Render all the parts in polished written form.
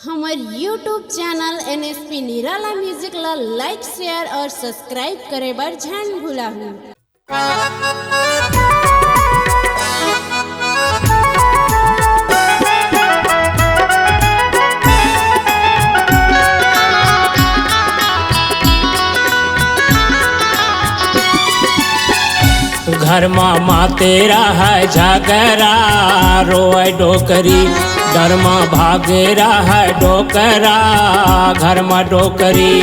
हमार YouTube channel NSP निराला music ला लाइक शेयर और सब्सक्राइब करे बर झन भुलाहू। घर माँ तेरा है झगड़ा रोए डोकरी, डर माँ भागेरा है डोकरा घर माँ डोकरी।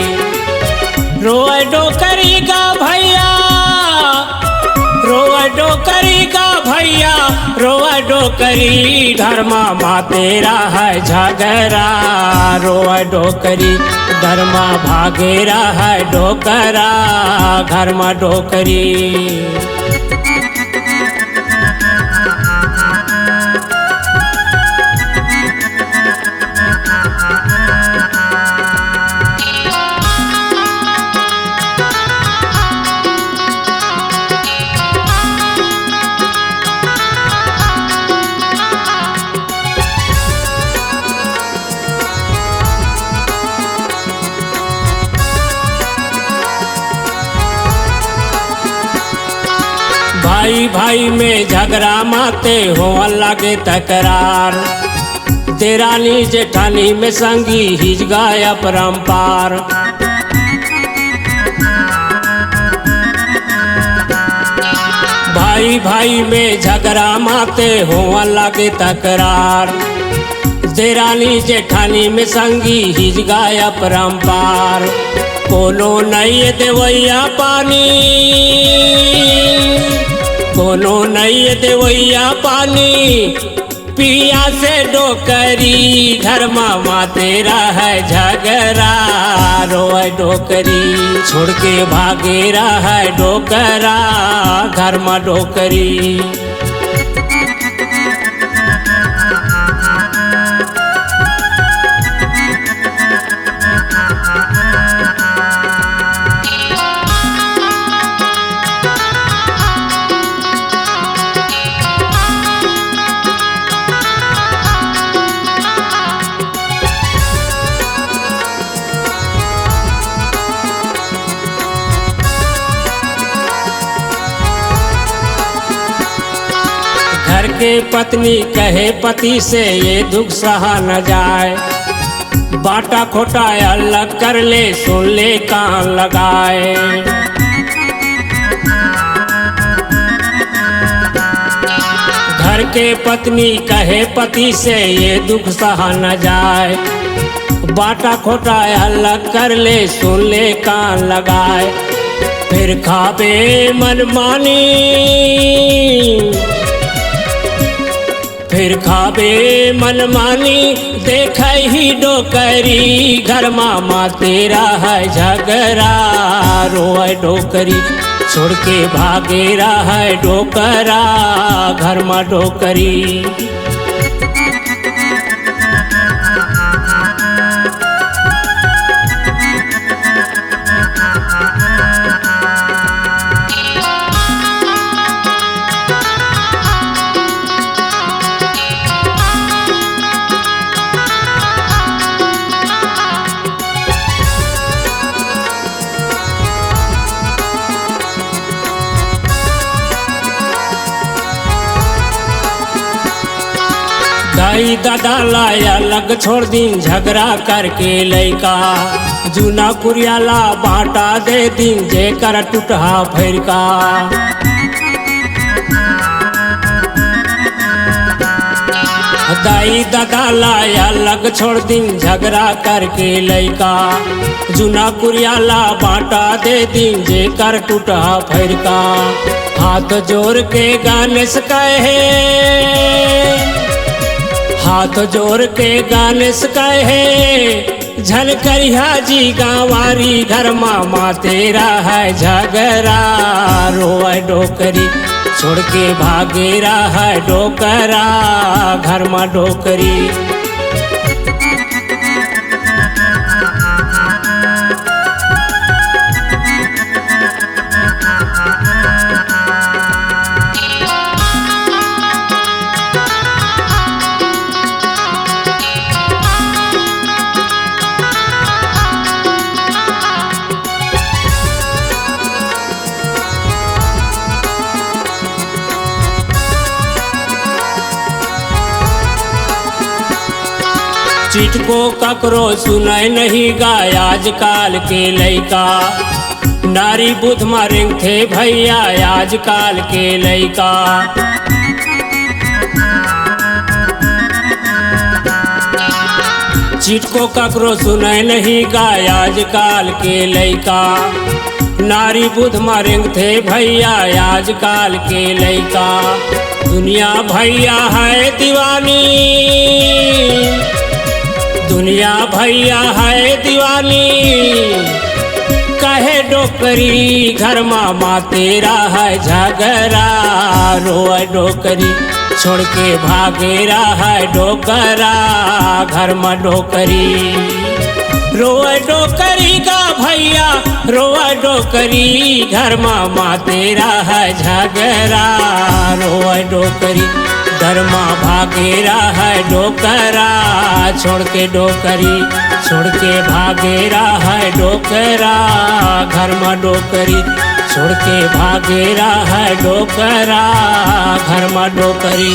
रोए डोकरी का भैया, रोए डोकरी का भैया, रोए डोकरी घर माँ तेरा है झगड़ा रोए डोकरी, डर माँ भागेरा है डोकरा घर माँ डोकरी। भाई भाई में झगड़ा माते हो लगे तकरार, देरानी जेठानी में संगी हिज गया परम्पार। भाई भाई में झगड़ा माते हो लगे तकरार, देरानी जेठानी में संगी हिज गया परम्पार। कोनो नहीं देवैया पानी, कोनो नहीं देवैया पानी पिया से डोकरी घर माँ तेरा है झगड़ा रोए डोकरी, छोड़ के भागेरा है डोकरा घर माँ डोकरी। घर के पत्नी कहे पति से ये दुख सहा न जाए, बाटा खोटा अलग कर ले सुन ले कान लगाए। घर के पत्नी कहे पति से ये दुख सहा न जाए, बाटा खोटा अलग कर ले सुन ले कान लगाए। फिर खाबे मनमानी, फिर खाबे मनमानी देख ही डोकरी घर माँ तेरा है झगड़ा रोए डोकरी, छोड़ के भागेरा है डोकरा घर माँ डोकरी। दाई दादा लाया लग छोड़ दिन झगड़ा करके लैका, जूना कुरियाला बाटा दे दिन जे कर टूटहा फैरका। दाई दादा लाया लग छोड़ दिन झगड़ा करके लैका, जूना कुरियाला बाटा दे दिन जे कर टूटहा फैरका। हाथ जोड़ के गाने से कहे, हाथ जोड़ के गाने से कहे झलकरिया जी गाँवारी घर माँ तेरा है झगड़ा रोए डोकरी, छोड़ के भागेरा है डोकरा घर माँ डोकरी। चिट को ककरो सुनाय नहीं गाय आजकाल के लइका। नारी बुध मारेंग थे भैया आजकाल के लइका। चिट को ककरो सुनाय नहीं गाय आजकाल के लइका। नारी बुध मारेंग थे भैया आजकाल के लइका। दुनिया भैया है दीवानी, दुनिया भैया है दीवानी। कहे डोकरी घर मामा तेरा है झगड़ा। रोए डोकरी छोड़ के भागे रहा है डोकरा घर में डोकरी। रोए डोकरी का भैया रोए डोकरी घर मामा तेरा है झगड़ा। रोए डोकरी घर माँ भागे रहा है डोकरा छोड़ के डोकरी, छोड़ के भागे रहा है डोकरा घर में डोकरी। छोड़ के भागे रहा है डोकरा घर में डोकरी।